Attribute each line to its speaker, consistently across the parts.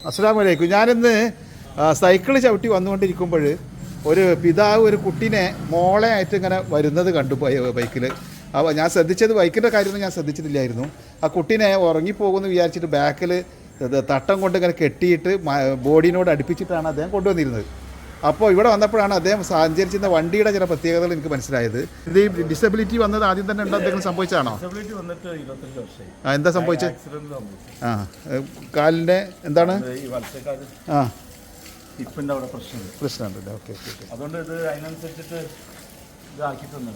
Speaker 1: അസ്സലാമു അലൈക്കും. ഞാനിന്ന് സൈക്കിൾ ചവിട്ടി വന്നുകൊണ്ടിരിക്കുമ്പോൾ ഒരു പിതാവ് ഒരു കുട്ടീനെ മോളെ ആയിട്ട് ഇങ്ങനെ വരുന്നത് കണ്ടു ബൈക്കിൽ. അപ്പോൾ ഞാൻ ശ്രദ്ധിച്ചത് ബൈക്കിൻ്റെ കാര്യമൊന്നും ഞാൻ ശ്രദ്ധിച്ചിട്ടില്ലായിരുന്നു. ആ കുട്ടീനെ ഉറങ്ങിപ്പോകുമെന്ന് വിചാരിച്ചിട്ട് ബാക്കിൽ തട്ടം കൊണ്ട് ഇങ്ങനെ കെട്ടിയിട്ട് ബോഡിനോട് അടുപ്പിച്ചിട്ടാണ് അദ്ദേഹം കൊണ്ടുവന്നിരുന്നത്. അപ്പോൾ ഇവിടെ വന്നപ്പോഴാണ് അദ്ദേഹം സഞ്ചരിച്ചിരുന്ന വണ്ടിയുടെ ചില പ്രത്യേകതകൾ എനിക്ക് മനസ്സിലായത്. ഇത് ഈ ഡിസബിലിറ്റി വന്നത് ആദ്യം തന്നെ ഉണ്ടോ, എന്തെങ്കിലും സംഭവിച്ചാണോ? എന്താ സംഭവിച്ചത്? കാലിൻ്റെ എന്താണ്? ആ, പ്രശ്നമുണ്ടല്ലേ? Okay okay.
Speaker 2: അതുകൊണ്ട് ഇത് അതിനനുസരിച്ചിട്ട് ഇതാക്കി തന്നെ.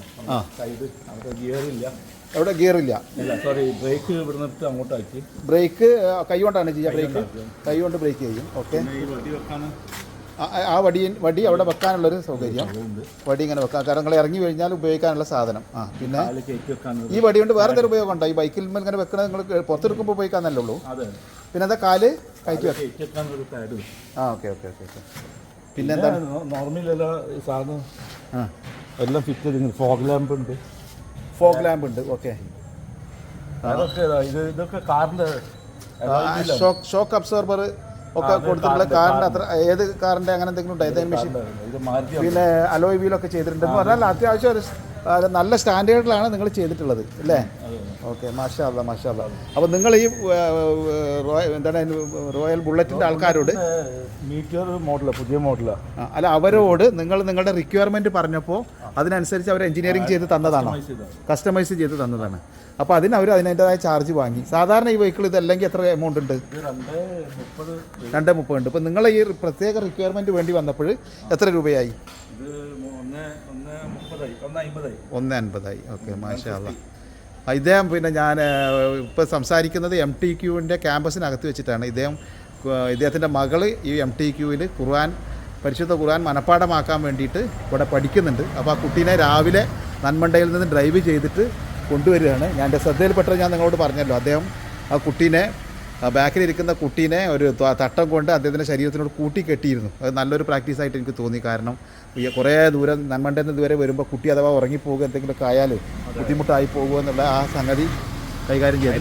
Speaker 1: അവിടെ ഗിയറില്ല.
Speaker 2: സോറി, ബ്രേക്ക് ഇവിടുന്ന് അങ്ങോട്ടാക്കി.
Speaker 1: ബ്രേക്ക് കൈ കൊണ്ടാണ് ചെയ്യുക. ബ്രേക്ക് കൈ കൊണ്ട് ബ്രേക്ക് ചെയ്യും. ഓക്കെ. ആ വടി അവിടെ വെക്കാനുള്ളൊരു സൗകര്യം, വടി ഇങ്ങനെ വെക്കാം. കാരണം നിങ്ങൾ ഇറങ്ങി കഴിഞ്ഞാൽ ഉപയോഗിക്കാനുള്ള സാധനം. ആ, പിന്നെ ഈ വടി കൊണ്ട് വേറെ എന്തൊരു ഉപയോഗം ഉണ്ടോ? ഈ ബൈക്കിൽ ഇങ്ങനെ വെക്കണത് നിങ്ങൾ പുറത്തെടുക്കുമ്പോൾ ഉപയോഗിക്കാന്നല്ലേ ഉള്ളൂ. പിന്നെ എന്താ കാല് കയറ്റി വെക്കാൻ. ആ, ഓക്കെ ഓക്കെ ഓക്കെ ഓക്കെ. പിന്നെ എന്താ
Speaker 2: നോർമലല്ല സാധനം എല്ലാം ഫിറ്റ് ചെയ്ത്. ഫോഗ് ലാമ്പ് ഉണ്ട്.
Speaker 1: ഫോഗ് ലാമ്പ് ഉണ്ട്. ഓക്കെ.
Speaker 2: അതൊക്കെ ഇതൊക്കെ കാറിൻ്റെ
Speaker 1: ഷോക്ക് അബ്സോർബർ ഒക്കെ കൊടുത്തിട്ടുള്ള കാറിൻ്റെ അത്ര. ഏത് കാറിൻ്റെ അങ്ങനെ എന്തെങ്കിലും ഉണ്ടോ? ഏതെങ്കിലും മെഷീൻ? പിന്നെ അലോയ് വീലൊക്കെ ചെയ്തിട്ടുണ്ടെന്ന് പറഞ്ഞാൽ അത്യാവശ്യം ഒരു നല്ല സ്റ്റാൻഡേർഡിലാണ് നിങ്ങൾ ചെയ്തിട്ടുള്ളത് അല്ലേ? ഓക്കെ, മാഷാ അല്ലാ മാഷാ അല്ലാ. അപ്പോൾ നിങ്ങൾ ഈ എന്താണ് റോയൽ ബുള്ളറ്റിൻ്റെ ആൾക്കാരോട്
Speaker 2: മീറ്റിയർ മോഡലാണ്, പുതിയ മോഡലാണ്.
Speaker 1: അല്ല, അവരോട് നിങ്ങൾ നിങ്ങളുടെ റിക്വയർമെൻറ്റ് പറഞ്ഞപ്പോൾ അതിനനുസരിച്ച് അവർ എഞ്ചിനീയറിംഗ് ചെയ്ത് തന്നതാണോ? കസ്റ്റമൈസ് ചെയ്ത് തന്നതാണ്. അപ്പോൾ അവർ അതിൻ്റെതായ ചാർജ് വാങ്ങി. സാധാരണ ഈ വെഹിക്കിൾ ഇതല്ലെങ്കിൽ എത്ര എമൗണ്ട് ഉണ്ട്? 230 ഉണ്ട്. ഇപ്പോൾ നിങ്ങൾ ഈ പ്രത്യേക റിക്വയർമെൻറ്റ് വേണ്ടി വന്നപ്പോൾ എത്ര രൂപയായി? 150. ഓക്കെ, മാഷാ അല്ലാ. ഇദ്ദേഹം പിന്നെ ഞാൻ ഇപ്പോൾ സംസാരിക്കുന്നത് MTQവിൻ്റെ ക്യാമ്പസിനകത്ത് വെച്ചിട്ടാണ്. ഇദ്ദേഹത്തിൻ്റെ മകൾ ഈ MTQവിൽ പരിശുദ്ധ ഖുർആൻ മനഃപ്പാഠമാക്കാൻ വേണ്ടിയിട്ട് ഇവിടെ പഠിക്കുന്നുണ്ട്. അപ്പോൾ ആ കുട്ടീനെ രാവിലെ നന്മണ്ടയിൽ നിന്ന് ഡ്രൈവ് ചെയ്തിട്ട് കൊണ്ടുവരികയാണ്. ഞാൻ എൻ്റെ ശ്രദ്ധയിൽപ്പെട്ടത് ഞാൻ നിങ്ങളോട് പറഞ്ഞല്ലോ. അദ്ദേഹം ആ കുട്ടീനെ, ബാക്കിലിരിക്കുന്ന കുട്ടീനെ ഒരു തട്ടം കൊണ്ട് അദ്ദേഹത്തിൻ്റെ ശരീരത്തിനോട് കൂട്ടിക്കെട്ടിയിരുന്നു. അത് നല്ലൊരു പ്രാക്ടീസായിട്ട് എനിക്ക് തോന്നി. കാരണം കുറേ ദൂരം നന്മണ്ടയിൽ നിന്ന് ഇതുവരെ വരുമ്പോൾ കുട്ടി അഥവാ ഉറങ്ങിപ്പോകുക എന്തെങ്കിലുമൊക്കെ ആയാൽ ബുദ്ധിമുട്ടായി പോകുക എന്നുള്ള ആ സംഗതി കൈകാര്യം ചെയ്തു.